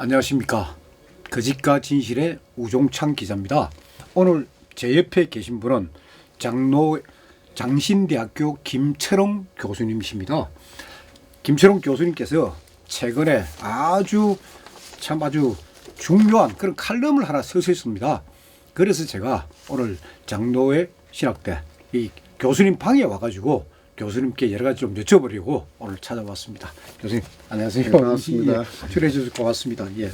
안녕하십니까. 거짓과 진실의 우종창 기자입니다. 오늘 제 옆에 계신 분은 장신대학교 김철홍 교수님이십니다. 김철홍 교수님께서 최근에 아주 중요한 그런 칼럼을 하나 쓰셨습니다. 그래서 제가 오늘 장로회 신학대 이 교수님 방에 와가지고 교수님께 여러 가지 좀 여쭤보려고 오늘 찾아왔습니다. 교수님 안녕하세요. 네, 반갑습니다. 예, 출연해 주셔서 고맙습니다. 예.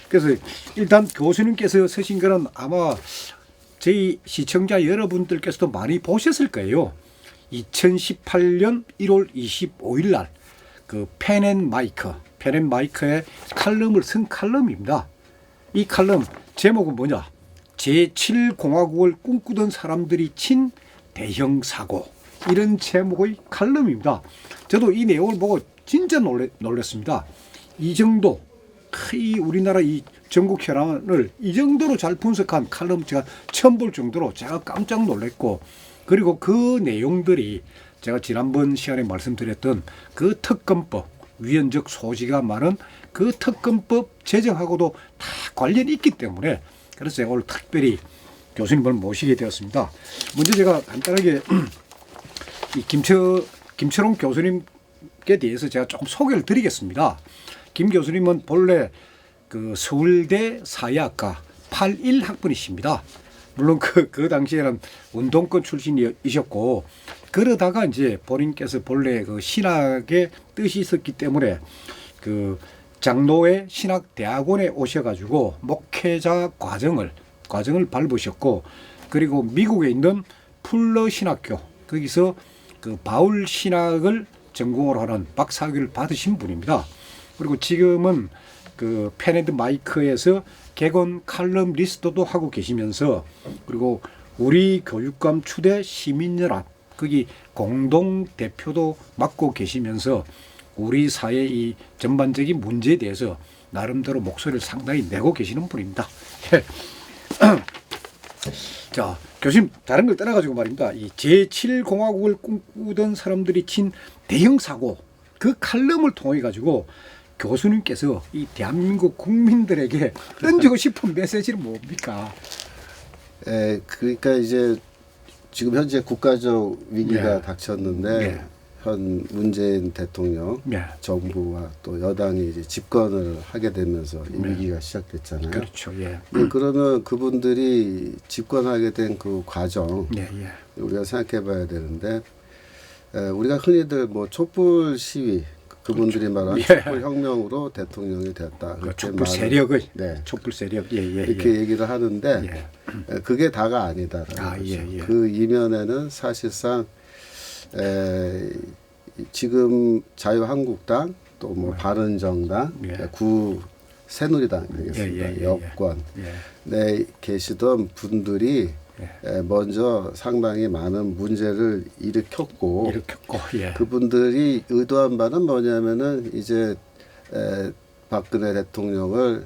그래서 일단 교수님께서 쓰신 거는 아마 저희 시청자 여러분들께서도 많이 보셨을 거예요. 2018년 1월 25일 날 그 펜앤마이크의 칼럼을 쓴 칼럼입니다. 이 칼럼 제목은 뭐냐? 제7공화국을 꿈꾸던 사람들이 친 대형 사고. 이런 제목의 칼럼입니다. 저도 이 내용을 보고 진짜 놀랐습니다. 이 정도 이 우리나라 이 전국 현안을 이 정도로 잘 분석한 칼럼 제가 처음 볼 정도로 제가 깜짝 놀랐고, 그리고 그 내용들이 제가 지난번 시간에 말씀드렸던 그 특검법, 위헌적 소지가 많은 그 특검법 제정하고도 다 관련이 있기 때문에 그래서 제가 오늘 특별히 교수님을 모시게 되었습니다. 먼저 제가 간단하게 이 김철홍 교수님께 대해서 제가 조금 소개를 드리겠습니다. 김 교수님은 본래 그 서울대 사회학과 81학번이십니다. 물론 그 당시에는 운동권 출신이셨고, 그러다가 이제 본인께서 본래 그 신학의 뜻이 있었기 때문에 그 장로회 신학대학원에 오셔가지고 목회자 과정을 밟으셨고, 그리고 미국에 있는 풀러 신학교 거기서 그 바울 신학을 전공으로 하는 박사학위를 받으신 분입니다. 그리고 지금은 그 펜앤마이크에서 개건 칼럼리스트도 하고 계시면서, 그리고 우리 교육감 추대 시민연합 거기 공동 대표도 맡고 계시면서 우리 사회 이 전반적인 문제에 대해서 나름대로 목소리를 상당히 내고 계시는 분입니다. 자, 교수님 다른 걸 떠나가지고 말입니다. 이 제7공화국을 꿈꾸던 사람들이 친 대형 사고, 그 칼럼을 통해 가지고 교수님께서 이 대한민국 국민들에게 던지고 싶은 메시지는 뭡니까? 그러니까 이제 지금 현재 국가적 위기가 네. 닥쳤는데 네. 현 문재인 대통령 네. 정부와 또 여당이 이제 집권을 하게 되면서 이 네. 위기가 시작됐잖아요. 그렇죠. 예. 그러면 그분들이 집권하게 된 그 과정 예, 예. 우리가 생각해봐야 되는데, 우리가 흔히들 뭐 촛불 시위, 그분들이 말한 예. 촛불 혁명으로 대통령이 됐다. 그 촛불 세력의 네. 촛불 세력. 예, 예, 이렇게 예. 얘기를 하는데 그게 다가 아니다라는 아, 거죠. 예, 예. 그 이면에는 사실상 지금 자유한국당 또 뭐 바른정당, 예. 새누리당 되겠습니다. 예, 예, 예, 여권 예. 내 계시던 분들이 먼저 상당히 많은 문제를 일으켰고, 예. 그분들이 의도한 바는 뭐냐면은 이제 박근혜 대통령을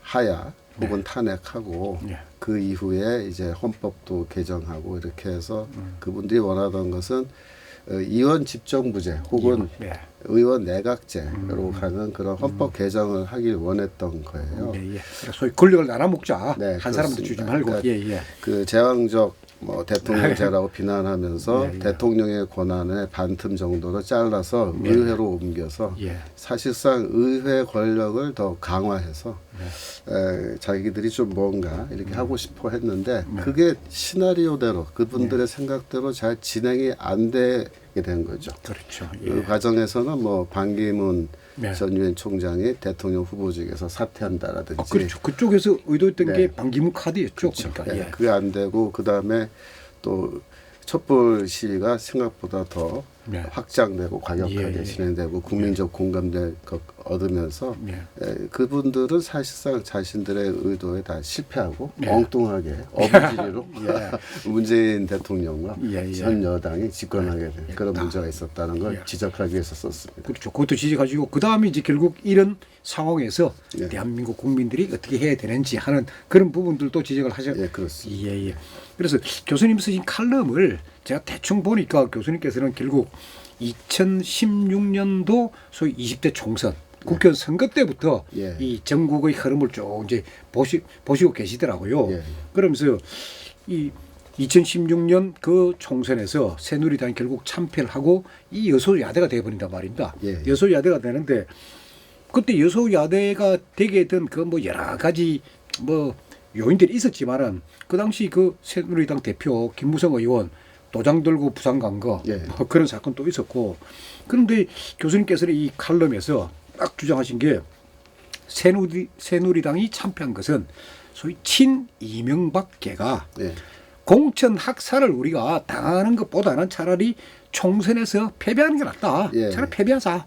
하야 혹은 탄핵하고 예. 그 이후에 이제 헌법도 개정하고 이렇게 해서 그분들이 원하던 것은 의원 집정부제 혹은 예. 의원 내각제로 가는 그런 헌법 개정을 하길 원했던 거예요. 예, 예. 소위 권력을 나눠 먹자. 네, 한 사람한테 주지 말고. 그러니까 예, 예. 그 제왕적 뭐 대통령제라고 비난하면서 예, 예. 대통령의 권한을 반틈 정도로 잘라서 예. 의회로 옮겨서 예. 사실상 의회 권력을 더 강화해서 자기들이 좀 뭔가 이렇게 하고 싶어 했는데 그게 시나리오대로 그분들의 생각대로 잘 진행이 안 되게 된 거죠. 그렇죠. 그 예. 과정에서는 뭐 반기문 네. 전 유엔 총장이 대통령 후보직에서 사퇴한다라든지. 그렇죠. 그쪽에서 의도했던 네. 게 반기문 카드였죠. 그렇죠. 그러니까. 예. 그게 안 되고 그 다음에 또 촛불 시위가 생각보다 더 네. 확장되고 과격하게 예, 예. 진행되고 국민적 공감대 얻으면서 예. 그분들은 사실상 자신들의 의도에 다 실패하고 예. 엉뚱하게 어부지리로 예. 문재인 대통령과 예, 예. 전 여당이 집권하게 된 그런 다. 문제가 있었다는 걸 예. 지적하기 위해서 썼습니다. 그렇죠. 그것도 지적하시고 그 다음에 이제 결국 이런 상황에서 예. 대한민국 국민들이 어떻게 해야 되는지 하는 그런 부분들도 지적을 하셨. 예, 그렇습니다. 예, 예. 그래서 교수님 쓰신 칼럼을 제가 대충 보니까 교수님께서는 결국 2016년도 소위 20대 총선 국회의원 선거 때부터 예. 이 전국의 흐름을 쭉 이제 보시고 계시더라고요. 예. 그러면서 이 2016년 그 총선에서 새누리당이 결국 참패를 하고 이 여소야대가 되어버린단 말입니다. 예. 여소야대가 되는데 그때 여소야대가 되게 된 그 뭐 여러 가지 뭐 요인들이 있었지만은 그 당시 그 새누리당 대표 김무성 의원 도장 들고 부산 간 거 예. 뭐 그런 사건도 있었고 그런데 교수님께서는 이 칼럼에서 딱 주장하신 게 새누리당이 참패한 것은 소위 친 이명박계가 예. 공천 학살을 우리가 당하는 것보다는 차라리 총선에서 패배하는 게 낫다. 예. 차라리 패배하자.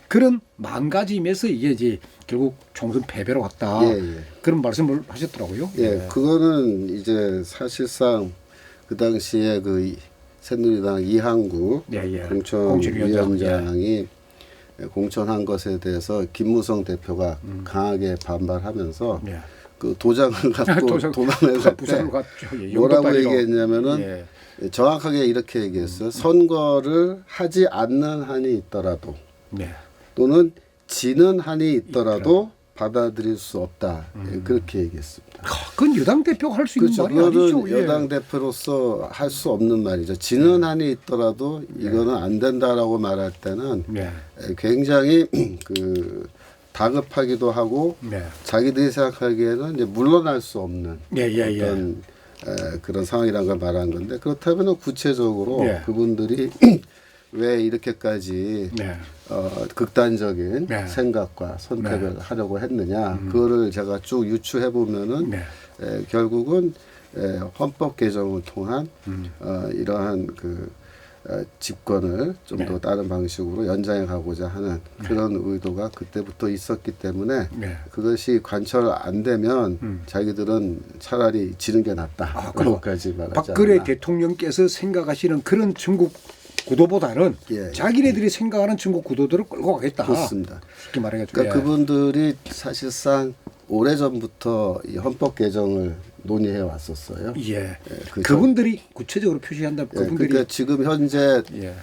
그런 마음가짐에서 이게 이제 결국 총선 패배로 갔다. 예, 예. 그런 말씀을 하셨더라고요. 예, 그거는 이제 사실상 그 당시에 그 새누리당 이항구 예. 공천위원장이 공천한 것에 대해서 김무성 대표가 강하게 반발하면서 예. 그 도장을 갖고 도망을 갈 부산으로 때 갔죠. 예, 뭐라고 용도 얘기했냐면은 예. 정확하게 이렇게 얘기했어요. 선거를 하지 않는 한이 있더라도 네. 또는 지는 한이 있더라도 받아들일 수 없다. 예, 그렇게 얘기했습니다. 그건 여당 대표가 할 수 있는 그렇죠. 말이 그거는 아니죠. 예. 여당 대표로서 할 수 없는 말이죠. 지는 한이 있더라도 이거는 안 된다라고 말할 때는 네. 굉장히 그 다급하기도 하고 네. 자기들이 생각하기에는 이제 물러날 수 없는 예. 어떤 그런 상황이라는 걸 말한 건데 그렇다면 구체적으로 예. 그분들이 왜 이렇게까지 네. 극단적인 네. 생각과 선택을 하려고 했느냐 그거를 제가 쭉 유추해 보면은 네. 결국은 헌법 개정을 통한 이러한 그 집권을 좀 더 네. 다른 방식으로 연장해 가고자 하는 그런 의도가 그때부터 있었기 때문에 네. 그것이 관철 안 되면 자기들은 차라리 지는 게 낫다. 그런까지 말하지 박근혜 않나. 대통령께서 생각하시는 그런 중국 구도보다는 예. 자기네들이 생각하는 중국 구도들을 끌고 가겠다. 그렇습니다. 쉽게 말해가지고. 그러니까 그분들이 사실상 오래전부터 이 헌법 개정을 논의해 왔었어요. 예. 그 그분들이 구체적으로 표시한다. 예, 그분들이 그러니까 지금 현재 예.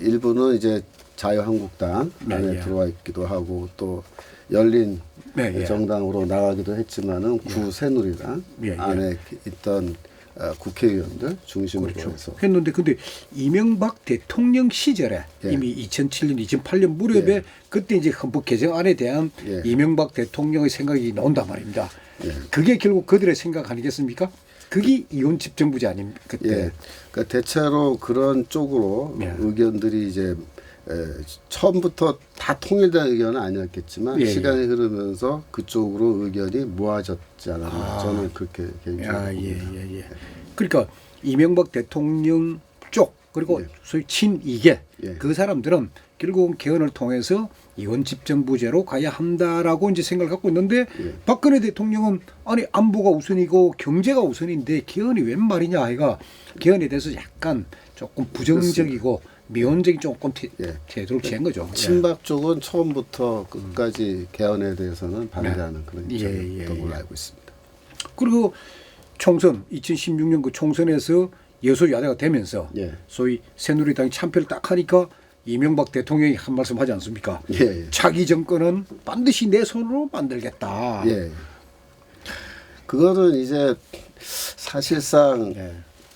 일부는 이제 자유한국당 안에 예. 들어와 있기도 하고 또 열린 예. 정당으로 나가기도 했지만은 구새누리당 예. 안에 있던 국회의원들 중심으로 그렇죠. 해서 했는데 근데 이명박 대통령 시절에 예. 이미 2007년, 2008년 무렵에 예. 그때 이제 헌법 개정안에 대한 예. 이명박 대통령의 생각이 나온단 말입니다. 예. 그게 결국 그들의 생각 아니겠습니까? 그게 이혼 집정부제 아닙니까? 그때. 예. 그러니까 대체로 그런 쪽으로 예. 의견들이 이제 처음부터 다 통일된 의견은 아니었겠지만 예, 시간이 흐르면서 그쪽으로 의견이 모아졌지 않았나 저는 그렇게 개인적으로 봅니다. 예. 그러니까 이명박 대통령 쪽 그리고 예. 소위 친이계 예. 그 사람들은 결국은 개헌을 통해서 이원 집정부제로 가야 한다라고 이제 생각을 갖고 있는데 예. 박근혜 대통령은 아니 안보가 우선이고 경제가 우선인데 개헌이 웬 말이냐 아이가 개헌에 대해서 약간 조금 부정적이고 미온적인 조금 예. 태도를 취한 거죠. 친박 쪽은 처음부터 끝까지 개헌에 대해서는 반대하는 그런 입장이었던 걸로 알고 있습니다. 그리고 총선 2016년 그 총선에서 여소야대가 되면서 예. 소위 새누리당이 참패를 딱 하니까 이명박 대통령이 한 말씀 하지 않습니까? 예. 차기 정권은 반드시 내 손으로 만들겠다. 예. 그거는 이제 사실상 예.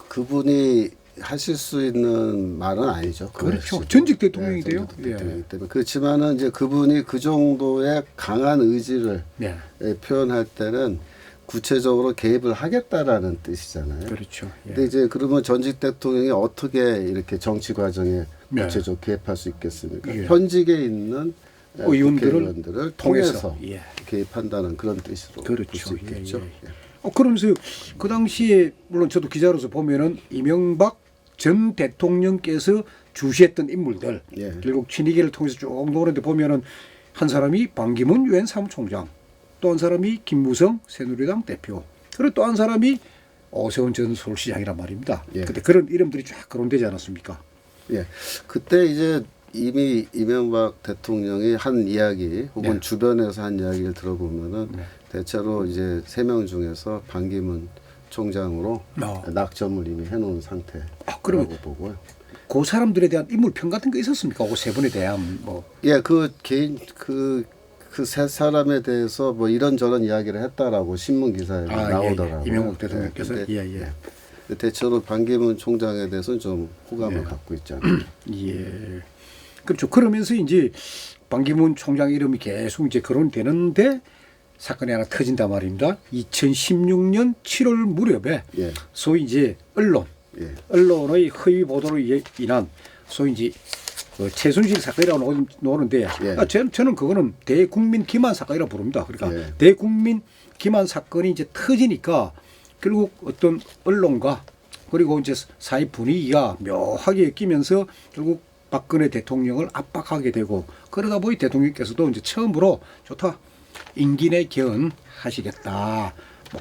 그분이 하실 수 있는 말은 아니죠. 그렇죠. 그것이. 전직 대통령인데요. 전직 대통령이기 때문에. 그렇지만은 이제 그분이 그 정도의 강한 의지를 예. 표현할 때는 구체적으로 개입을 하겠다라는 뜻이잖아요. 그렇죠. 예. 근데 이제 그러면 전직 대통령이 어떻게 이렇게 정치 과정에 네. 구체적으로 개입할 수 있겠습니까? 예. 현직에 있는 의원들을 통해서 예. 개입한다는 그런 뜻으로 볼 그렇죠. 수 있겠죠. 예. 그러면서 그 당시에 물론 저도 기자로서 보면은 이명박 전 대통령께서 주시했던 인물들 예. 결국 친이계를 통해서 쭉 노는데 보면은 한 사람이 반기문 유엔 사무총장, 또 한 사람이 김무성 새누리당 대표, 그리고 또 한 사람이 오세훈 전 서울시장이란 말입니다. 예. 그때 그런 이름들이 쫙 거론되지 않았습니까? 예, 그때 이제 이미 이명박 대통령이 한 이야기 혹은 네. 주변에서 한 이야기를 들어보면은 네. 대체로 이제 3명 중에서 반기문 총장으로 낙점을 이미 해놓은 상태라고 그러면 보고요. 그 사람들에 대한 인물평 같은 거 있었습니까? 그 세 분에 대한 뭐. 예, 그 개인 그 세 사람에 대해서 뭐 이런저런 이야기를 했다라고 신문 기사에 나오더라고요. 이명박 대통령께서 근데, 예. 대체로 반기문 총장에 대해서는 좀 호감을 갖고 있잖아요. 예. 그렇죠. 그러면서 이제 반기문 총장 이름이 계속 이제 거론되는데 사건이 하나 터진단 말입니다. 2016년 7월 무렵에 예. 소위 이제 언론의 허위 보도로 인한 소위 이제 최순실 사건이라고 노는데 저는 그거는 대국민 기만 사건이라고 부릅니다. 그러니까 대국민 기만 사건이 이제 터지니까 결국 어떤 언론과 그리고 이제 사회 분위기가 묘하게 끼면서 결국 박근혜 대통령을 압박하게 되고 그러다 보니 대통령께서도 이제 처음으로 좋다 임기 내 개헌하시겠다 뭐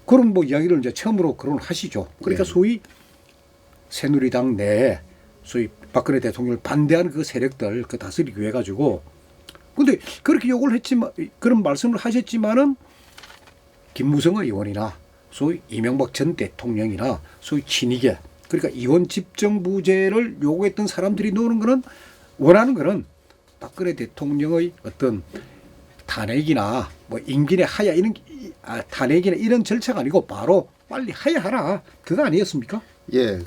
그런 뭐 이야기를 이제 처음으로 거론하시죠. 그러니까 소위 새누리당 내에 소위 박근혜 대통령을 반대하는 그 세력들 그 다스리기 위해 가지고 근데 그렇게 요구를 했지만 그런 말씀을 하셨지만은 김무성 의원이나 소위 이명박 전 대통령이나 소위 친이계 그러니까 이원 집정부제를 요구했던 사람들이 노는 거는 원하는 거는 박근혜 대통령의 어떤 탄핵이나 뭐 임기 내 하야 이런 탄핵이나 이런 절차가 아니고 바로 빨리 하야하라 그거 아니었습니까? 예.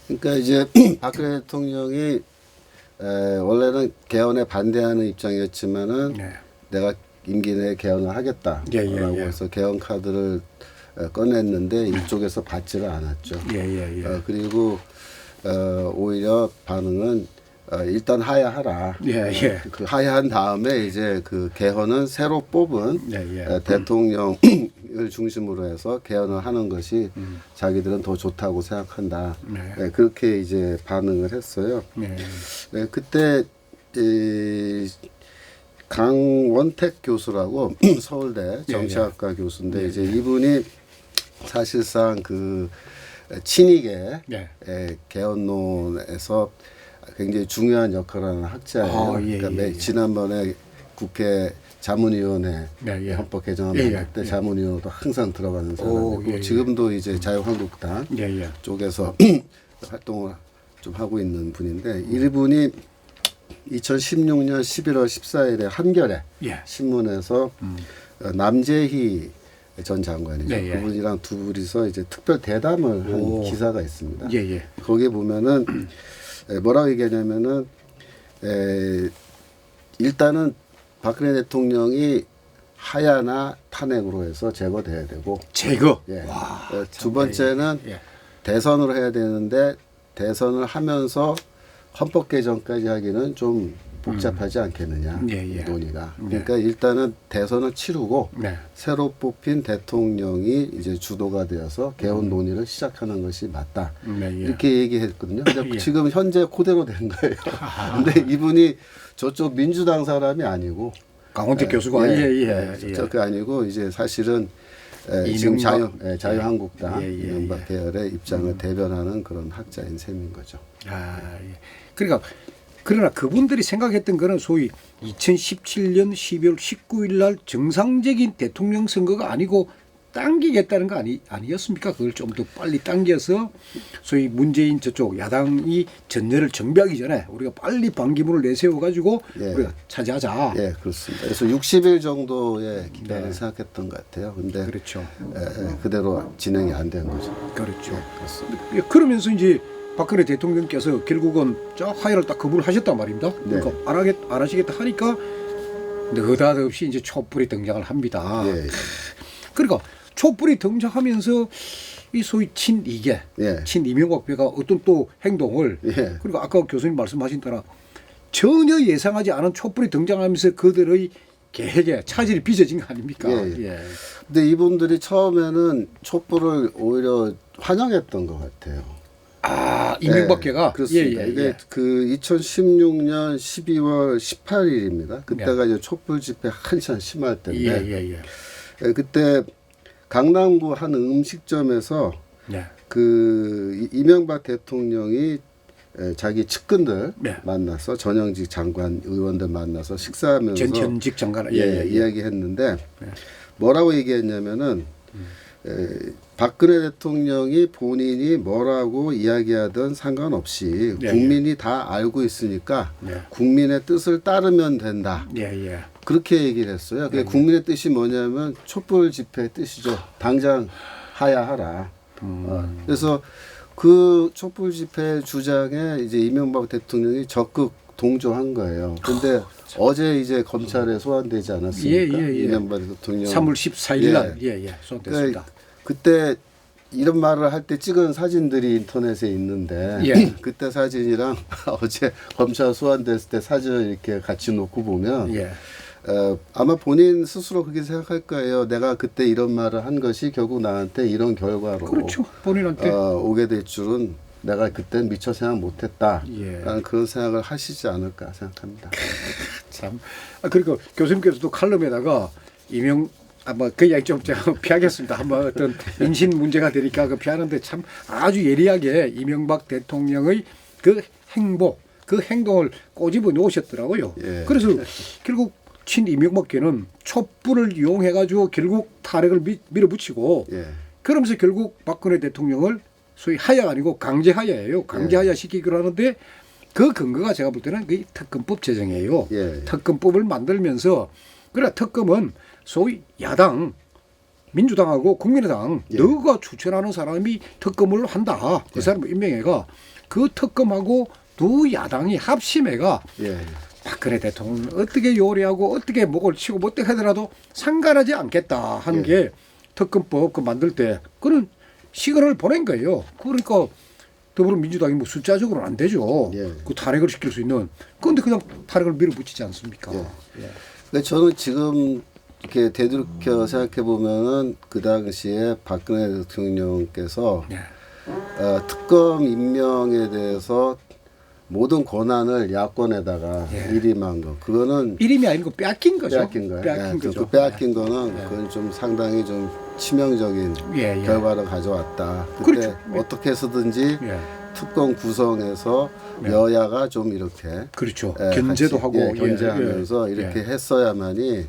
그러니까 이제 박근혜 대통령이 원래는 개헌에 반대하는 입장이었지만은 내가 임기 내에 개헌을 하겠다라고 해서 개헌 카드를 꺼냈는데 이쪽에서 받지를 않았죠. 그리고 오히려 반응은 일단 하야하라. 그 하야한 다음에 이제 그 개헌은 새로 뽑은 대통령을 중심으로 해서 개헌을 하는 것이 자기들은 더 좋다고 생각한다. 그렇게 이제 반응을 했어요. 그때 강원택 교수라고 서울대 정치학과 교수인데 이제 이분이 사실상 그 친이계 개헌론에서 굉장히 중요한 역할을 하는 학자예요. 그러니까 지난번에 국회 자문위원회 헌법 개정안 할 때 자문위원회도 항상 들어가는 사람이고 지금도 이제 자유한국당 쪽에서 활동을 좀 하고 있는 분인데 이분이 2016년 11월 14일에 한겨레 신문에서 남재희 전 장관이죠. 그분이랑 둘이서 이제 특별 대담을 한 기사가 있습니다. 거기에 보면은 뭐라고 얘기하냐면은 일단은 박근혜 대통령이 하야나 탄핵으로 해서 제거돼야 되고 두 번째는 대선으로 해야 되는데 대선을 하면서 헌법 개정까지 하기는 좀 복잡하지 않겠느냐 논의가. 그러니까 일단은 대선을 치르고 새로 뽑힌 대통령이 이제 주도가 되어서 개헌 논의를 시작하는 것이 맞다. 이렇게 얘기했거든요. 근데 지금 현재 그대로 된 거예요. 근데 이분이 저쪽 민주당 사람이 아니고 강원택 교수가 그 아니고 이제 사실은 지금 자유한국당 이명박 계열의 입장을 대변하는 그런 학자인 셈인 거죠. 그러니까 그러나 그분들이 생각했던 거는 소위 2017년 12월 19일 날 정상적인 대통령 선거가 아니고 당기겠다는 거 아니었습니까? 그걸 좀 더 빨리 당겨서 소위 문재인 저쪽 야당이 전열을 정비하기 전에 우리가 빨리 반기문을 내세워 가지고 우리가 차지하자. 그렇습니다. 그래서 60일 정도의 기간을 생각했던 것 같아요. 근데 그대로 진행이 안 된 거죠. 그렇죠. 그렇습니다. 그러면서 이제 박근혜 대통령께서 결국은 하야를 딱 거부를 하셨단 말입니다. 그러니까 안 하시겠다 하니까 느닷없이 이제 촛불이 등장을 합니다. 그러니까 촛불이 등장하면서 이 소위 친이계, 친이명박배가 어떤 또 행동을 그리고 아까 교수님 말씀하신 따라 전혀 예상하지 않은 촛불이 등장하면서 그들의 계획에 차질이 빚어진 거 아닙니까? 근데 이분들이 처음에는 촛불을 오히려 환영했던 것 같아요. 이명박계가 그렇습니다. 이게 그 2016년 12월 18일입니다. 그때가 이제 촛불 집회 한참 심할 때인데 그때 강남구 한 음식점에서 그 이명박 대통령이 자기 측근들 만나서 전현직 장관 의원들 만나서 식사하면서 전현직 장관 이야기했는데 뭐라고 얘기했냐면은 박근혜 대통령이 본인이 뭐라고 이야기하든 상관없이 예, 국민이 다 알고 있으니까 예. 국민의 뜻을 따르면 된다. 예. 그렇게 얘기를 했어요. 그 국민의 뜻이 뭐냐면 촛불 집회의 뜻이죠. 당장 하야하라. 그래서 그 촛불 집회 주장에 이제 이명박 대통령이 적극 동조한 거예요. 근데 어제 이제 검찰에 소환되지 않았습니까? 예. 이명박 대통령 3월 14일 날 소환됐습니다. 그때 이런 말을 할 때 찍은 사진들이 인터넷에 있는데 예. 그때 사진이랑 어제 검찰 소환됐을 때 사진을 이렇게 같이 놓고 보면 예. 아마 본인 스스로 그렇게 생각할 거예요. 내가 그때 이런 말을 한 것이 결국 나한테 이런 결과로 그렇죠. 본인한테 오게 될 줄은 내가 그때 미처 생각 못했다. 예. 라는 그런 생각을 하시지 않을까 생각합니다. 참. 그리고 교수님께서도 칼럼에다가 그 이야기 좀 제가 피하겠습니다. 한번 어떤 인신 문제가 되니까 그 피하는데 참 아주 예리하게 이명박 대통령의 그 행복, 그 행동을 꼬집어 놓으셨더라고요. 예. 그래서 결국 친 이명박계는 촛불을 이용해 가지고 결국 탄핵을 밀어붙이고 예. 그러면서 결국 박근혜 대통령을 소위 하야가 아니고 강제하야예요. 강제하야 시키기로 하는데 그 근거가 제가 볼 때는 그 특검법 제정이에요. 예. 특검법을 만들면서 그래 특검은 소위 야당 민주당하고 국민의당 예. 너가 추천하는 사람이 특검을 한다. 그 사람을 임명해가 그 특검하고 두 야당이 합심해가 예. 박근혜 대통령 어떻게 요리하고 어떻게 목을 치고 뭐 어떻게 하더라도 상관하지 않겠다 하는 예. 게 특검법 그 만들 때 그런 시그널을 보낸 거예요. 그러니까 더불어민주당이 뭐 숫자적으로는 안 되죠. 예. 그 탄핵을 시킬 수 있는. 그런데 그냥 탄핵을 밀어붙이지 않습니까? 예. 근데 저는 지금 이렇게 되돌이켜 생각해 보면은 그 당시에 박근혜 대통령께서 예. 특검 임명에 대해서 모든 권한을 야권에다가 예. 일임한 거. 그거는 이름이 아니고 빼앗긴 거죠. 빼앗긴 거예요. 빼앗긴 예, 거죠. 그 빼앗긴 거는 그건 좀 상당히 좀 치명적인 예, 예. 결과를 가져왔다. 그때 그렇죠. 어떻게 해서든지 예. 특검 구성에서 여야가 좀 이렇게 그렇죠. 예, 견제도 같이, 하고 견제하면서 예, 예. 이렇게 했어야만이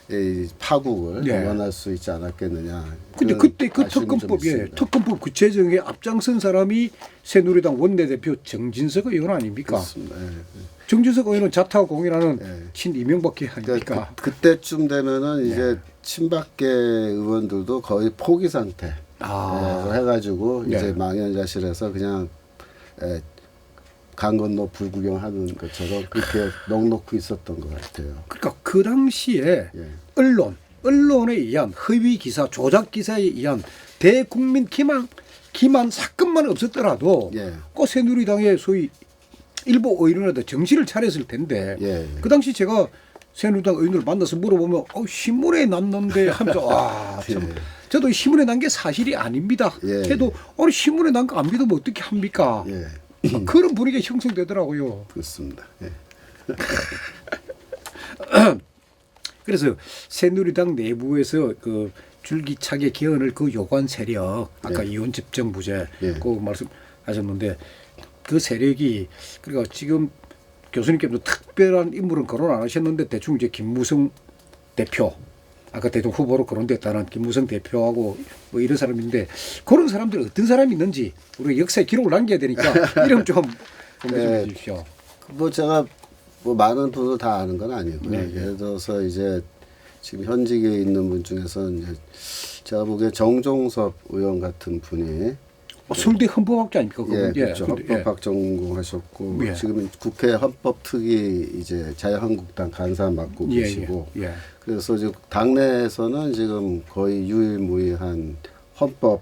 이 파국을 예. 원할 수 있지 않았겠느냐. 근데 그런 그때 그 아쉬움이 좀 특검법, 있습니다. 특검법 그 제정에 앞장선 사람이 새누리당 원내대표 정진석 의원 아닙니까? 그렇습니다. 예. 정진석 의원은 자타공이라는 예. 친 이명박계 아닙니까? 그러니까 그때쯤 되면은 이제 친박계 의원들도 거의 포기 상태 해가지고 네. 이제 망연자실해서 그냥 강 건너 불구경하는 것처럼 그렇게 넉넉히 있었던 것 같아요. 그러니까 그 당시에 예. 언론에 의한 허위 기사, 조작 기사에 의한 대국민 기만 사건만 없었더라도 예. 그 새누리당의 소위 일부 의원이라도 정신을 차렸을 텐데 예. 그 당시 제가 새누리당 의원을 만나서 물어보면 신문에 났는데 하면서 와 참. 예. 저도 신문에 난 게 사실이 아닙니다. 예. 해도 아니 신문에 난 거 안 믿으면 어떻게 합니까? 예. 그런 분위기가 형성되더라고요. 그렇습니다. 예. 그래서 새누리당 내부에서 그 줄기차게 개헌을 그 요구한 세력 아까 예. 이혼 집정부제 예. 그 말씀하셨는데 그 세력이 그러니까 지금 교수님께서 특별한 인물은 거론 안 하셨는데 대충 이제 김무성 대표 아까 대통령 후보로 거론됐다는 김무성 대표하고 뭐 이런 사람인데 그런 사람들이 어떤 사람이 있는지 우리가 역사에 기록을 남겨야 되니까 이름 좀 공개 좀 네. 해주십시오. 뭐 제가 뭐 많은 분을 다 아는 건 아니고요. 네. 예를 들어서 이제 지금 현직에 있는 분 중에서는 이제 제가 보기에 정종섭 의원 같은 분이 서울대 헌법학자 아닙니까? 예, 그분? 그렇죠. 근데, 헌법학 전공하셨고 예. 지금 국회 헌법특위 이제 자유한국당 간사 맡고 예, 계시고 예, 예. 그래서 지금 당내에서는 지금 거의 유일무이한 헌법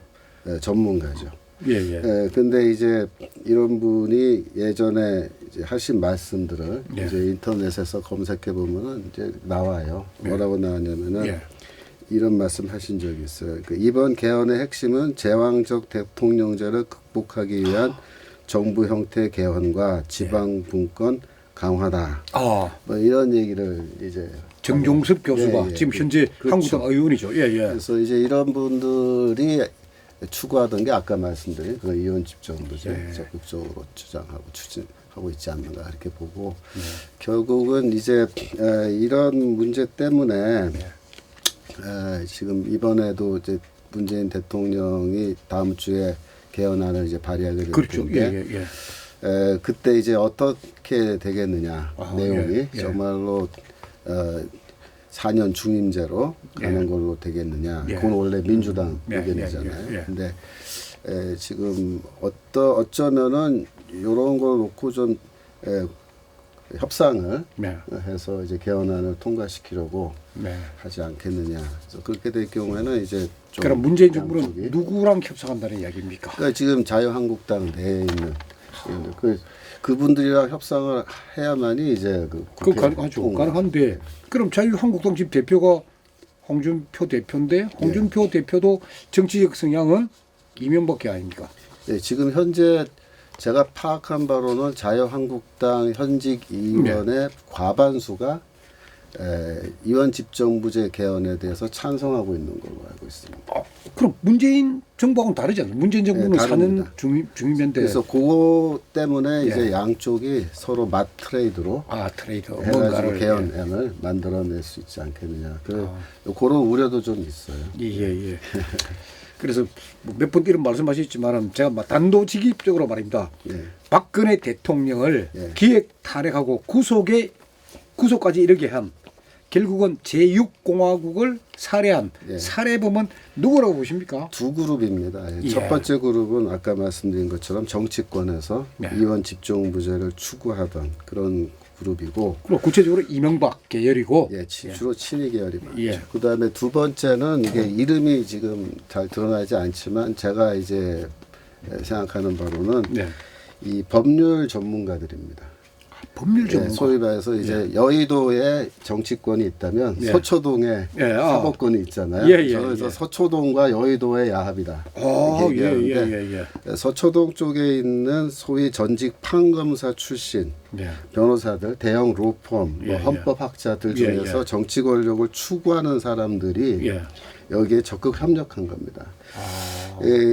전문가죠. 예, 예. 근데 이제 이런 분이 예전에 이제 하신 말씀들을 예. 이제 인터넷에서 검색해 보면은 이제 나와요. 예. 뭐라고 나왔냐면은 예. 이런 말씀 하신 적이 있어요. 이번 개헌의 핵심은 제왕적 대통령제를 극복하기 위한 정부 형태 개헌과 지방 분권 강화다. 아, 뭐 이런 얘기를 이제 정종섭 교수가 예, 예. 지금 현재 그렇죠. 한국당 의원이죠. 예, 예. 그래서 이제 이런 분들이 추구하던 게 아까 말씀드린 그 이혼 집정부제 예. 적극적으로 주장하고 추진하고 있지 않는가 이렇게 보고 결국은 이제 이런 문제 때문에 지금 이번에도 이제 문재인 대통령이 다음 주에 개헌안을 이제 발의하게 될 그렇죠. 텐데 예. 그때 이제 어떻게 되겠느냐 내용이 예. 정말로 4년 중임제로 가는 예. 걸로 되겠느냐. 예. 그건 원래 민주당 예. 의견이잖아요. 예. 근데 지금 어쩌면은 이런 걸 놓고 좀 협상을 네. 해서 이제 개헌안을 통과시키려고 네. 하지 않겠느냐. 그래서 그렇게 될 경우에는 이제 좀 그럼 문재인 정부는 양쪽이. 누구랑 협상한다는 이야기입니까? 그러니까 지금 자유한국당 내에 있는 그분들이랑 협상을 해야만이 이제 그 국회 가능하죠. 통과. 가능한데 그럼 자유한국당 지금 대표가 홍준표 대표인데 홍준표 대표도 정치적 성향은 이명박계 아닙니까? 네, 지금 현재 제가 파악한 바로는 자유한국당 현직 의원의 과반수가 이원 집정부제 개헌에 대해서 찬성하고 있는 걸로 알고 있습니다. 그럼 문재인 정부하고는 다르잖아요. 문재인 정부는 네, 4년 다릅니다. 중임인데 그래서 그거 때문에 예. 이제 양쪽이 서로 맞트레이드로 트레이드 해가지고 뭔가를 개헌안을 만들어낼 수 있지 않겠느냐. 그런 우려도 좀 있어요. 예. 그래서 몇 번 이런 말씀하셨지만은 제가 단도직입적으로 말입니다. 네. 박근혜 대통령을 예. 기획 탄핵하고 구속까지 이르게 한 결국은 제6공화국을 살해한 예. 살해범은 누구라고 보십니까? 두 그룹입니다. 예. 첫 번째 그룹은 아까 말씀드린 것처럼 정치권에서 네. 이원 집정부제를 추구하던 그런 그룹이고, 그리고 구체적으로 이명박 계열이고 주로 친이 계열이 많죠. 예. 그다음에 두 번째는 이게 이름이 지금 잘 드러나지 않지만 제가 이제 생각하는 바로는 네. 이 법률 전문가들입니다. 법률 전문가. 소위 말해서 이제 여의도에 정치권이 있다면 예. 서초동에 예, 사법권이 있잖아요. 그래서 예. 서초동과 여의도의 야합이다. 이렇게 얘기하는데 서초동 쪽에 있는 소위 전직 판검사 출신 변호사들, 대형 로펌, 헌법학자들 중에서 정치 권력을 추구하는 사람들이 여기에 적극 협력한 겁니다.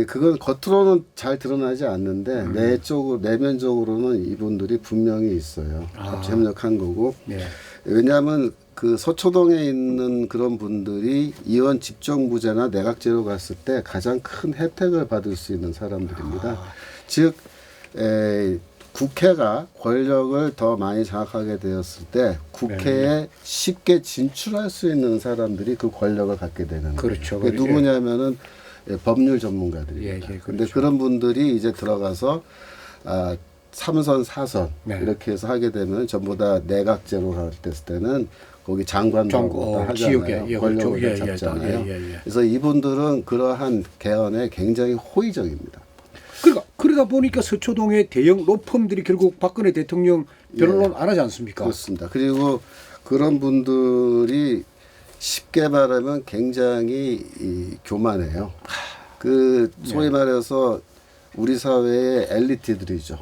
그건 겉으로는 잘 드러나지 않는데 내면적으로는 이분들이 분명히 있어요. 같이 협력한 거고. 왜냐하면 그 서초동에 있는 그런 분들이 이원 집정부제나 내각제로 갔을 때 가장 큰 혜택을 받을 수 있는 사람들입니다. 즉 국회가 권력을 더 많이 장악하게 되었을 때 국회에 쉽게 진출할 수 있는 사람들이 그 권력을 갖게 되는 그렇죠. 거예요. 그게 누구냐면은 법률 전문가들입니다. 그런데 그런 분들이 이제 들어가서 3선, 4선 이렇게 해서 하게 되면 전부 다 내각제로 갔을 때는 거기 장관도 하잖아요. 지역에 권력을 잡잖아요. 그래서 이분들은 그러한 개헌에 굉장히 호의적입니다. 그러다 보니까 서초동의 대형 로펌들이 결국 박근혜 대통령 변론 안 하지 않습니까? 그렇습니다. 그리고 그런 분들이 쉽게 말하면 굉장히 교만해요. 소위 말해서 우리 사회의 엘리트들이죠.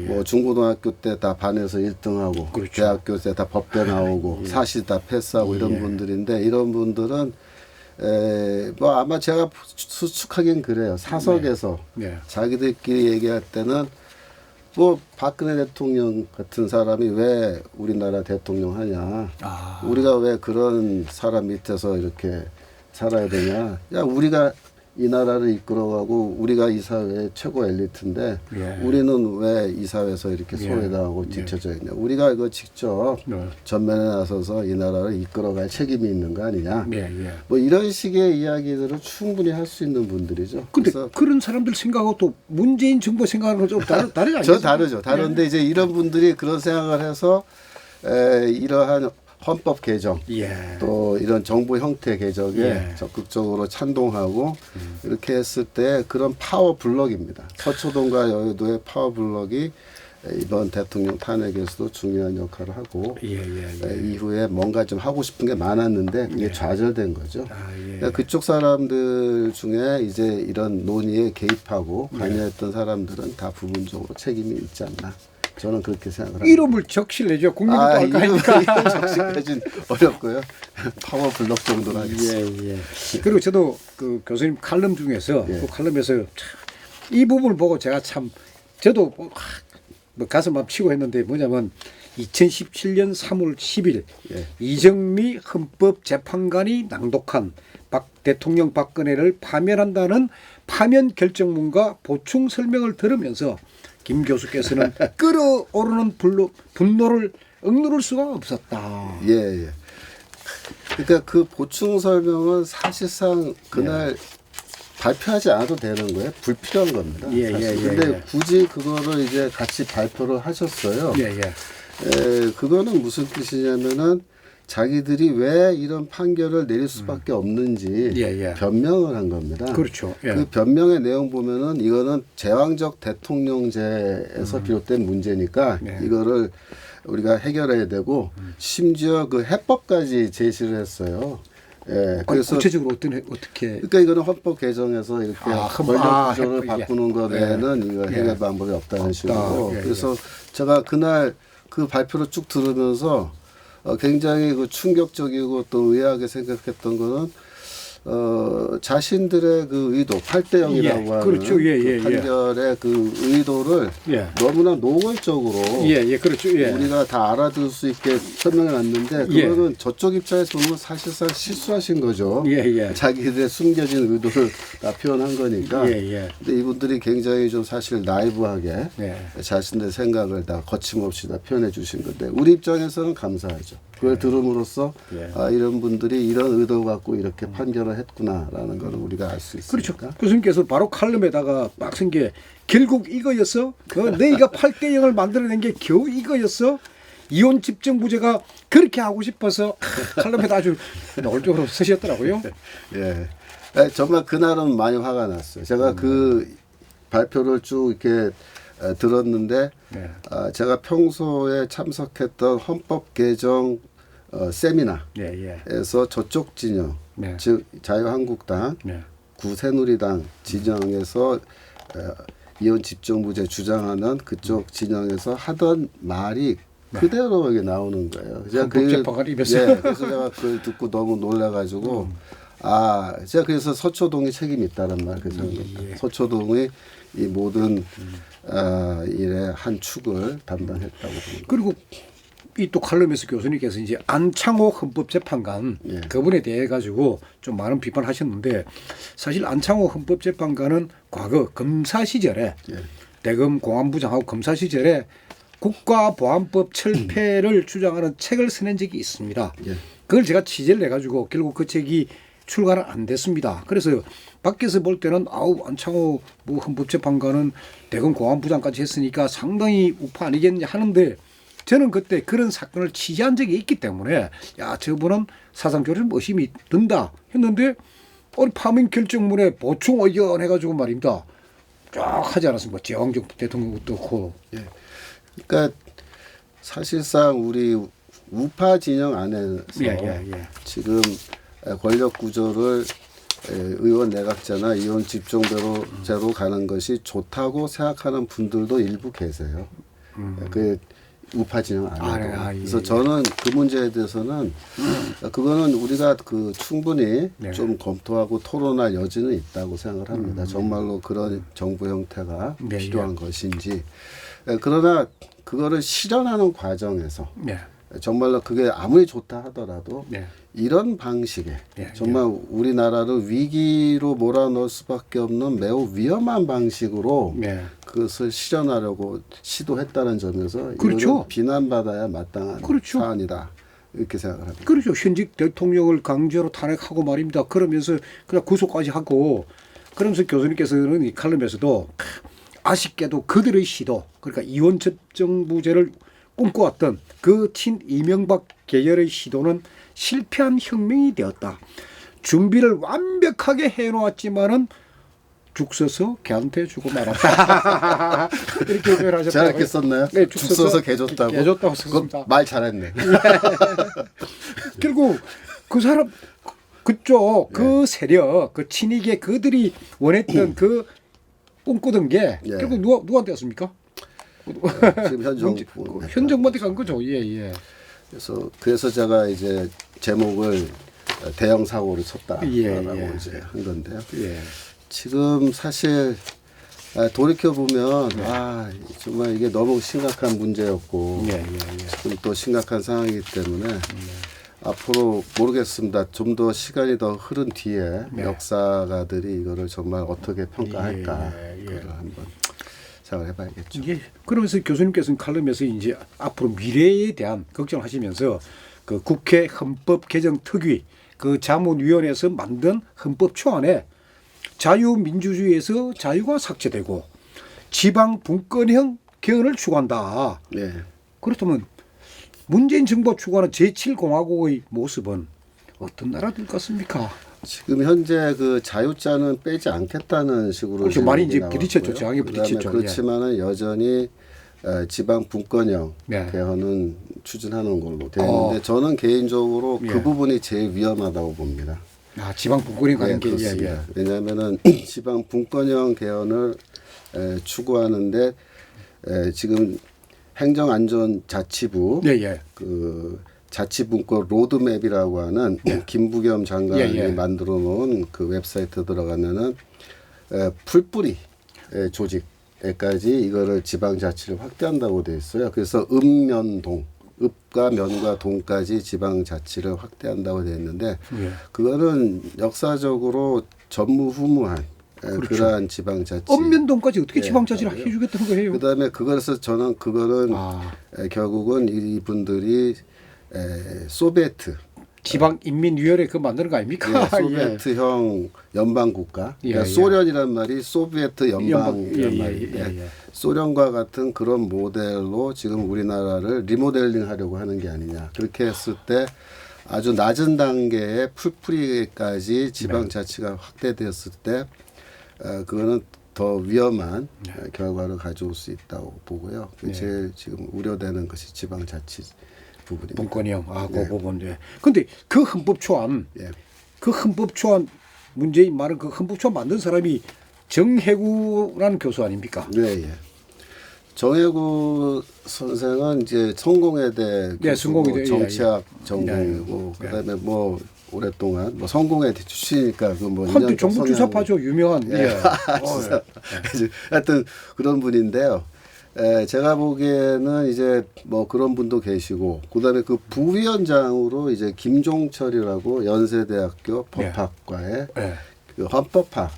뭐 중고등학교 때 다 반에서 1등하고 대학교 때 다 법대 나오고 사실 다 패스하고 이런 분들인데 이런 분들은 뭐 아마 제가 수축하긴 그래요. 사석에서 자기들끼리 얘기할 때는 뭐 박근혜 대통령 같은 사람이 왜 우리나라 대통령 하냐. 우리가 왜 그런 사람 밑에서 이렇게 살아야 되냐. 야, 우리가 이 나라를 이끌어가고 우리가 이 사회의 최고 엘리트인데 우리는 왜 이 사회에서 이렇게 소외당하고 뒤쳐져 있냐. 우리가 이거 직접 전면에 나서서 이 나라를 이끌어갈 책임이 있는 거 아니냐. 뭐 이런 식의 이야기들을 충분히 할 수 있는 분들이죠. 근데 그런 사람들 생각하고 또 문재인 정부 생각하는 건 좀 다르지 않습니까? 저 다르죠. 다른데 이제 이런 분들이 그런 생각을 해서 이러한 헌법 개정 또 이런 정부 형태 개정에 적극적으로 찬동하고 이렇게 했을 때 그런 파워 블럭입니다. 서초동과 여의도의 파워 블럭이 이번 대통령 탄핵에서도 중요한 역할을 하고 이후에 뭔가 좀 하고 싶은 게 많았는데 그게 좌절된 거죠. 그러니까 그쪽 사람들 중에 이제 이런 논의에 개입하고 관여했던 사람들은 다 부분적으로 책임이 있지 않나. 저는 그렇게 생각을 합니다. 이름을 적실내죠. 국민들도 알까 하니까. 이름 적실까지는 어렵고요. 파워 블럭 정도로 하겠습니다. 그리고 저도 그 교수님 칼럼 중에서 그 칼럼에서 이 부분을 보고 제가 참 저도 뭐 가슴 아프고 했는데 뭐냐면 2017년 3월 10일 예. 이정미 헌법재판관이 낭독한 대통령 박근혜를 파면한다는 파면 결정문과 보충 설명을 들으면서 김 교수께서는 끓어오르는 분노를 억누를 수가 없었다. 예, 예. 그러니까 그 보충 설명은 사실상 그날 발표하지 않아도 되는 거예요. 불필요한 겁니다. 예, 사실. 예, 예, 근데 예. 굳이 그거를 이제 같이 발표를 하셨어요. 예, 예. 그거는 무슨 뜻이냐면은 자기들이 왜 이런 판결을 내릴 수밖에 없는지 예, 예. 변명을 한 겁니다. 그렇죠. 예. 그 변명의 내용 보면은 이거는 제왕적 대통령제에서 비롯된 문제니까 네. 이거를 우리가 해결해야 되고 심지어 그 해법까지 제시를 했어요. 예, 그래서 구체적으로 어떻게? 그러니까 이거는 헌법 개정에서 이렇게 권력 구조를 해법, 바꾸는 것 외에는 이거 해결 방법이 없다는 식으로. 예, 그래서 제가 그날 그 발표를 쭉 들으면서 굉장히 그 충격적이고 또 의아하게 생각했던 거는 자신들의 그 의도 8대 0이라고 예, 하는 그렇죠. 예, 예, 그 판결의 그 의도를 예. 너무나 노골적으로 예, 예, 그렇죠. 예. 우리가 다 알아들을 수 있게 설명해 놨는데 예. 그거는 저쪽 입장에서 보면 사실상 실수하신 거죠. 예, 예. 자기들의 숨겨진 의도를 다 표현한 거니까. 예, 예. 근데 이분들이 굉장히 좀 사실 나이브하게 예. 자신들의 생각을 다 거침없이 다 표현해 주신 건데 우리 입장에서는 감사하죠. 그걸 들음으로써 예. 아, 이런 분들이 이런 의도 갖고 이렇게 판결을 했구나라는 걸 우리가 알 수 있으니까. 그렇죠. 교수님께서 바로 칼럼에다가 막 쓴 게 결국 이거였어. 너희가 8대 0을 만들어낸 게 겨우 이거였어. 이혼 집정부제가 그렇게 하고 싶어서 칼럼에다 아주 노골적으로 쓰셨더라고요. 예. 정말 그날은 많이 화가 났어요. 제가 그 발표를 쭉 이렇게 들었는데 네. 제가 평소에 참석했던 헌법 개정 세미나에서 예, 예. 저쪽 진영, 네. 즉 자유한국당, 네. 구새누리당 진영에서 이혼 집정부제 주장하는 그쪽 진영에서 하던 말이 그대로 이게 나오는 거예요. 헌법재판관 입에서. 예, 그래서 제가 그걸 듣고 너무 놀라가지고 제가 그래서 서초동이 책임이 있다는 말 그래서 서초동이 이 모든 일의 한 축을 담당했다고 봅니다. 그리고 이 또 칼럼에서 교수님께서 이제 안창호 헌법재판관 예. 그분에 대해 가지고 좀 많은 비판하셨는데 사실 안창호 헌법재판관은 과거 검사 시절에 예. 대검 공안부장하고 검사 시절에 국가보안법 철폐를 주장하는 책을 써낸 적이 있습니다. 예. 그걸 제가 취재를 해가지고 결국 그 책이 출간은 안 됐습니다. 그래서 밖에서 볼 때는 안창호 뭐 헌법재판관은 대검 공안부장까지 했으니까 상당히 우파 아니겠냐 하는데 저는 그때 그런 사건을 취재한 적이 있기 때문에 야 저분은 사상적으로 좀 의심이 든다 했는데 파면 결정문에 보충 의견 해가지고 말입니다. 쫙 하지 않았습니까? 제왕적 대통령도 그렇고. 예. 그러니까 사실상 우리 우파 진영 안에서 예. 지금 권력 구조를 의원 내각제나 이혼 집정제로 가는 것이 좋다고 생각하는 분들도 일부 계세요. 그 우파 진영 안에도. 그래서 저는 그 문제에 대해서는 그거는 우리가 그 충분히 좀 검토하고 토론할 여지는 있다고 생각을 합니다. 정말로 그런 정부 형태가 필요한 것인지. 그러나 그거를 실현하는 과정에서 정말로 그게 아무리 좋다 하더라도 이런 방식의 정말 우리나라를 위기로 몰아넣을 수밖에 없는 매우 위험한 방식으로 그것을 실현하려고 시도했다는 점에서 그렇죠. 이거는 비난받아야 마땅한 그렇죠. 사안이다. 이렇게 생각을 합니다. 그렇죠. 현직 대통령을 강제로 탄핵하고 말입니다. 그러면서 그냥 구속까지 하고 그러면서 교수님께서는 이 칼럼에서도 아쉽게도 그들의 시도 그러니까 이혼 집정부제를 꿈꿔왔던 그 친이명박 계열의 시도는 실패한 혁명이 되었다. 준비를 완벽하게 해놓았지만은 죽 서서 걔한테 주고 말았다. 이렇게 표현하셨다고요. 제가 이렇게 썼나요? 네, 죽 서서 개 줬다고. 개 줬다고 썼습니다. 말 잘했네. 결국 그 사람 그쪽 그 세력 그 친이계 그들이 원했던 그 꿈꾸던 게 결국 누구한테 왔습니까? 지금 현 정부 현 정부한테 간 거죠. 예. 그래서 제가 이제 제목을 대형 사고를 쳤다라고 예. 이제 한 건데요. 예. 지금 사실 돌이켜 보면 정말 이게 너무 심각한 문제였고 지금 또 심각한 상황이기 때문에 앞으로 모르겠습니다. 좀 더 시간이 더 흐른 뒤에 역사가들이 이거를 정말 어떻게 평가할까 그걸 한번 생각을 해봐야겠죠. 그러면서 교수님께서는 칼럼에서 이제 앞으로 미래에 대한 걱정하시면서 그 국회 헌법 개정 특위 그 자문위원회에서 만든 헌법 초안에 자유민주주의에서 자유가 삭제되고 지방 분권형 개헌을 추구한다. 네. 그렇다면 문재인 정부가 추구하는 제7공화국의 모습은 어떤 나라들 같습니까? 지금 현재 그 자유자는 빼지 않겠다는 식으로 그렇죠. 많이 이제 나왔고요. 부딪혔죠. 저항에 부딪혔죠. 그렇지만은 여전히 지방 분권형 개헌은 추진하는 걸로 되어 있는데 저는 개인적으로 그 부분이 제일 위험하다고 봅니다. 지방 분권형 가는 게 그렇습니다. 왜냐하면은 지방 분권형 개헌을 추구하는데 지금 행정안전자치부 그 자치분권 로드맵이라고 하는 김부겸 장관이 만들어 놓은 그 웹사이트 들어가면은 풀뿌리 조직에까지 이거를 지방자치를 확대한다고 돼 있어요. 그래서 읍면동 읍과 면과 동까지 지방자치를 확대한다고 돼 있는데 그거는 역사적으로 전무후무한 그러한 지방자치. 읍면동까지 어떻게 지방자치를 해주겠다는 거예요? 그다음에 그거에서 저는 그거는 결국은 이분들이 소비에트 지방인민위원회 그 만드는 거 아닙니까? 소비에트형 연방국가. 그러니까 소련이란 말이 소비에트 연방이란 말인데 소련과 같은 그런 모델로 지금 우리나라를 리모델링하려고 하는 게 아니냐. 그렇게 했을 때 아주 낮은 단계의 풀뿌리까지 지방자치가 확대되었을 때 그거는 더 위험한 결과를 가져올 수 있다고 보고요. 제일 지금 우려되는 것이 지방자치 부분입니다. 분권형, 그 부분. 근데 그 헌법 초안, 그 헌법 초안 문재인 말은 그 헌법 초안 만든 사람이 정해구라는 교수 아닙니까? 네. 정해구 선생은 이제 성공회대 교수고 정치학 전공이고 그다음에 뭐 오랫동안 뭐 성공회대 출신이니까 그 뭐 한때 정부 주사파죠 유명한. 하여튼 그런 분인데요. 제가 보기에는 이제 뭐 그런 분도 계시고 그다음에 그 부위원장으로 이제 김종철이라고 연세대학교 법학과의 그 헌법학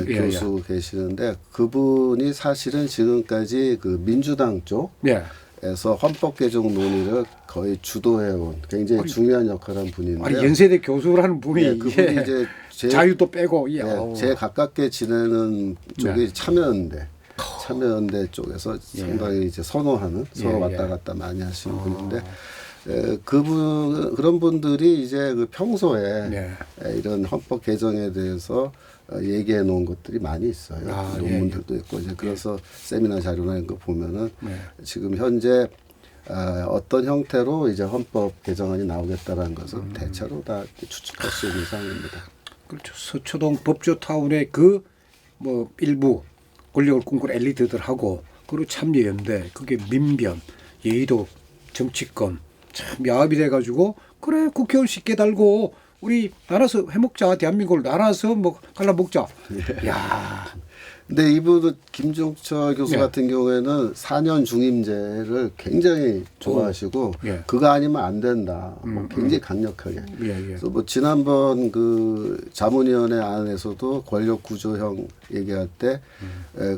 교수 계시는데 그분이 사실은 지금까지 그 민주당 쪽에서 헌법 개정 논의를 거의 주도해온 굉장히 중요한 역할을 한 분인데 연세대 교수라는 분이 그분이 이제 자유도 빼고 제 가깝게 지내는 쪽이 참여연대 쪽에서 상당히 이제 선호하는 서로 왔다 갔다 많이 하시는 분인데 그런 분들이 이제 그 평소에 이런 헌법 개정에 대해서 얘기해 놓은 것들이 많이 있어요. 논문들도 있고 이제 그래서 세미나 자료나 이런 거 보면은 지금 현재 어떤 형태로 이제 헌법 개정안이 나오겠다라는 것을 대체로 다 추측할 수 있는 상황입니다. 그렇죠. 서초동 법조타운의 그 뭐 일부 권력을 꿈꾸는 엘리트들하고 그리고 참여연대 그게 민변, 여의도 정치권 참 야합이 돼가지고 그래 국회의원 쉽게 달고 우리 나눠서 해먹자 대한민국을 나눠서 뭐 갈라먹자. 야. 근데 이분은 김종철 교수 같은 경우에는 4년 중임제를 굉장히 좋아하시고 그거 아니면 안 된다. 뭐 굉장히 강력하게. 그래서 뭐 지난번 그 자문위원회 안에서도 권력 구조형 얘기할 때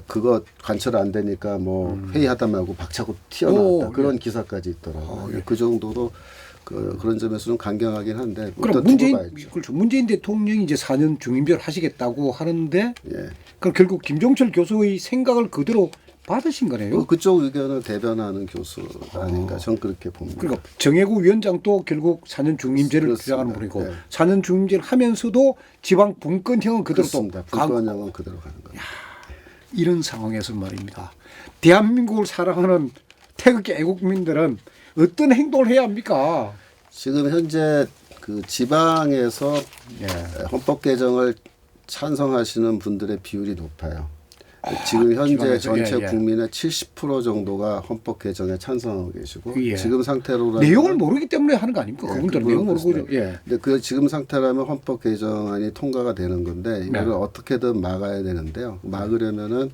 그거 관철 안 되니까 뭐 회의하다 말고 박차고 튀어나왔다. 그런 기사까지 있더라고요. 그 정도로 그런 점에서 좀 강경하긴 한데 그럼 문재인 대통령이 이제 4년 중임제를 하시겠다고 하는데 그럼 결국 김종철 교수의 생각을 그대로 받으신 거네요. 그쪽 의견을 대변하는 교수 아닌가 저는 그렇게 봅니다. 그러니까 정해구 위원장도 결국 4년 중임제를 주장하는 분이고 4년 중임제를 하면서도 지방 분권형은 그대로 또 분권형은 그대로 가는 거예요. 이런 상황에서 말입니다. 대한민국을 사랑하는 태극기 애국민들은 어떤 행동을 해야 합니까? 지금 현재 그 지방에서 헌법 개정을 찬성하시는 분들의 비율이 높아요. 지금 현재 지방에서, 전체 예, 예. 국민의 70% 정도가 헌법 개정에 찬성하고 계시고 예. 지금 상태로라면 내용을 모르기 때문에 하는 거 아닙니까? 그분들 그건 내용 모르고 그렇습니다. 예. 근데 그 지금 상태라면 헌법 개정안이 통과가 되는 건데 이거를 네. 어떻게든 막아야 되는데요. 막으려면은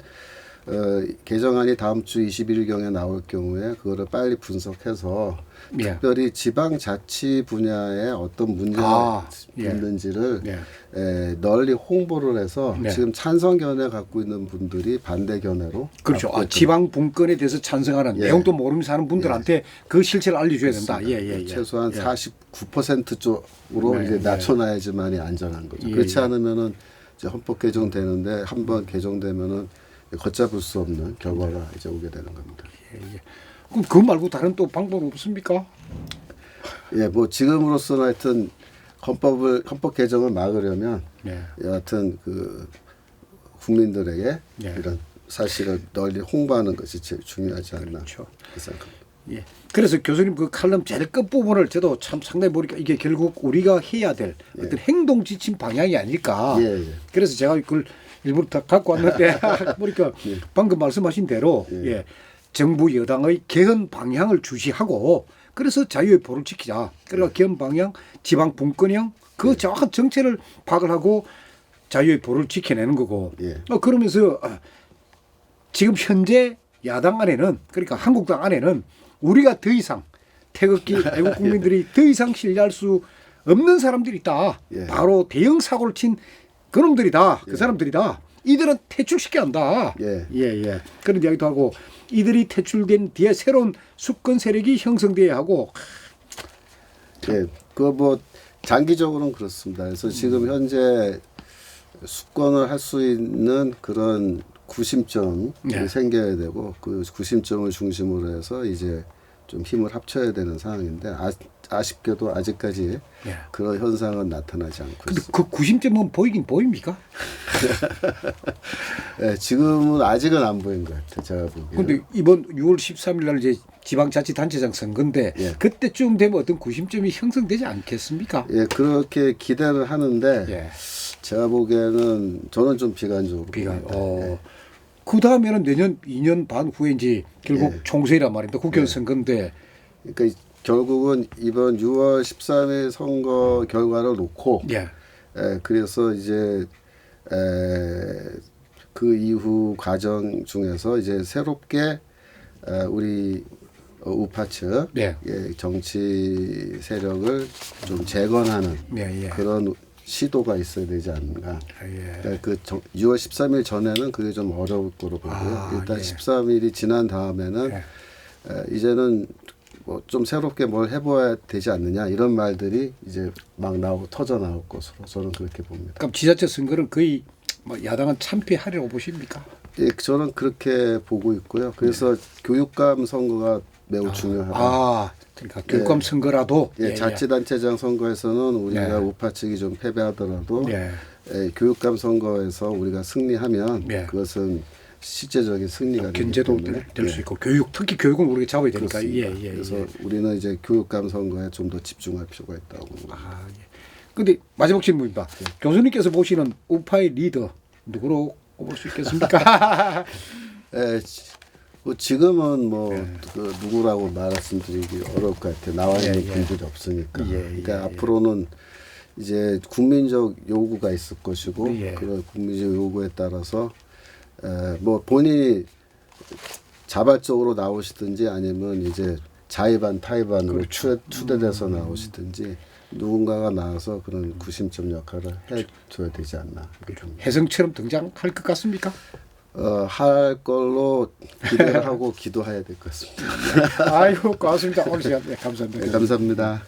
개정안이 다음 주 20일경에 나올 경우에 그거를 빨리 분석해서 예. 특별히 지방자치 분야에 어떤 문제가 예. 있는지를 예. 널리 홍보를 해서 네. 지금 찬성 견해 갖고 있는 분들이 반대 견해로 그렇죠. 갖고 지방 분권에 대해서 찬성하는 예. 내용도 모르면서 하는 분들한테 그 실체를 알려줘야 된다. 예, 예, 예. 최소한 예. 49% 쪽으로 네, 이제 네. 낮춰놔야지만이 안전한 거죠. 예, 그렇지 예. 않으면은 이제 헌법 개정되는데 한번 개정되면은 걷잡을 수 없는 결과가 이제 오게 되는 겁니다. 예, 예. 그럼 그거 말고 다른 또 방법 없습니까? 예, 뭐 지금으로서는 하여튼 헌법 개정을 막으려면 네. 여하튼 그 국민들에게 네. 이런 사실을 널리 홍보하는 것이 제일 중요하지 않나 그렇죠. 그렇게 생각합니다. 예. 그래서 교수님 그 칼럼 제일 끝 부분을 저도 참 상당히 보니까 이게 결국 우리가 해야 될 어떤 행동 지침 방향이 아닐까. 예, 예. 그래서 제가 그걸 일부러 다 갖고 왔는데 보니까 방금 말씀하신 대로 예. 정부 여당의 개헌 방향을 주시하고 그래서 자유의 보를 지키자. 그러니까 개헌 방향, 지방 분권형 그 정확한 정체를 파악을 하고 자유의 보를 지켜내는 거고. 예. 그러면서 지금 현재 야당 안에는 그러니까 한국당 안에는 우리가 더 이상 태극기 애국 국민들이 더 이상 신뢰할 수 없는 사람들이 있다. 예. 바로 대형 사고를 친 그놈들이다. 그 사람들이다. 이들은 퇴출시켜야 한다. 예. 예, 예. 그런 이야기도 하고 이들이 퇴출된 뒤에 새로운 수권 세력이 형성돼야 하고. 예, 그 뭐 장기적으로는 그렇습니다. 그래서 지금 현재 수권을 할 수 있는 그런 구심점이 네. 생겨야 되고 그 구심점을 중심으로 해서 이제 좀 힘을 합쳐야 되는 상황인데 아쉽게도 아직까지 예. 그런 현상은 나타나지 않고 근데 있습니다. 그 구심점은 보이긴 보입니까? 예, 지금은 아직은 안 보인 것 같아요. 제가 보기에는. 근데 이번 6월 13일 날 이제 지방자치단체장 선거인데 예. 그때쯤 되면 어떤 구심점이 형성되지 않겠습니까? 예, 그렇게 기대를 하는데 예. 제가 보기에는 저는 좀 비관적으로 비가 봅니다. 예. 그 다음에는 내년 2년 반 후에 이제 결국 예. 총선이란 말입니다. 국회의원 선거인데 그러니까 결국은 이번 6월 13일 선거 결과를 놓고 예. 그래서 이제 그 이후 과정 중에서 이제 새롭게 우리 우파 측 네. 정치 세력을 좀 재건하는 예, 예. 그런 시도가 있어야 되지 않는가. 예. 그 6월 13일 전에는 그게 좀 어려울 거로 보고요. 일단 예. 13일이 지난 다음에는 이제는 뭐 좀 새롭게 뭘 해봐야 되지 않느냐 이런 말들이 이제 막 나오고 터져 나올 것으로 저는 그렇게 봅니다. 그럼 지자체 선거는 거의 뭐 야당은 참패하리라고 보십니까? 예, 저는 그렇게 보고 있고요. 그래서 교육감 선거가 매우 중요하다. 그러니까 교육감 선거라도 예, 자치단체장 선거에서는 우리가 우파 측이 좀 패배하더라도 교육감 선거에서 우리가 승리하면 그것은 실제적인 승리가 견제도 될 수 있고 교육 특히 교육은 우리가 잡아야 되니까. 그래서 우리는 이제 교육감 선거에 좀 더 집중할 필요가 있다고 봅니다. 근데 마지막 질문입니다. 교수님께서 보시는 우파의 리더 누구로 꼽을 수 있겠습니까? 뭐 지금은 그 누구라고 말씀드리기 어려울 것 같아요. 나와 있는 분들이 없으니까. 그러니까 앞으로는 이제 국민적 요구가 있을 것이고 그런 국민적 요구에 따라서 뭐 본인이 자발적으로 나오시든지 아니면 이제 자의반 타의반으로 추대돼서 나오시든지 누군가가 나와서 그런 구심점 역할을 해줘야 되지 않나. 혜성처럼 등장할 것 같습니까? 할 걸로 기대를 하고 기도해야 될 것 같습니다. 아이고 고맙습니다. 오늘 시간 감사합니다. 감사합니다.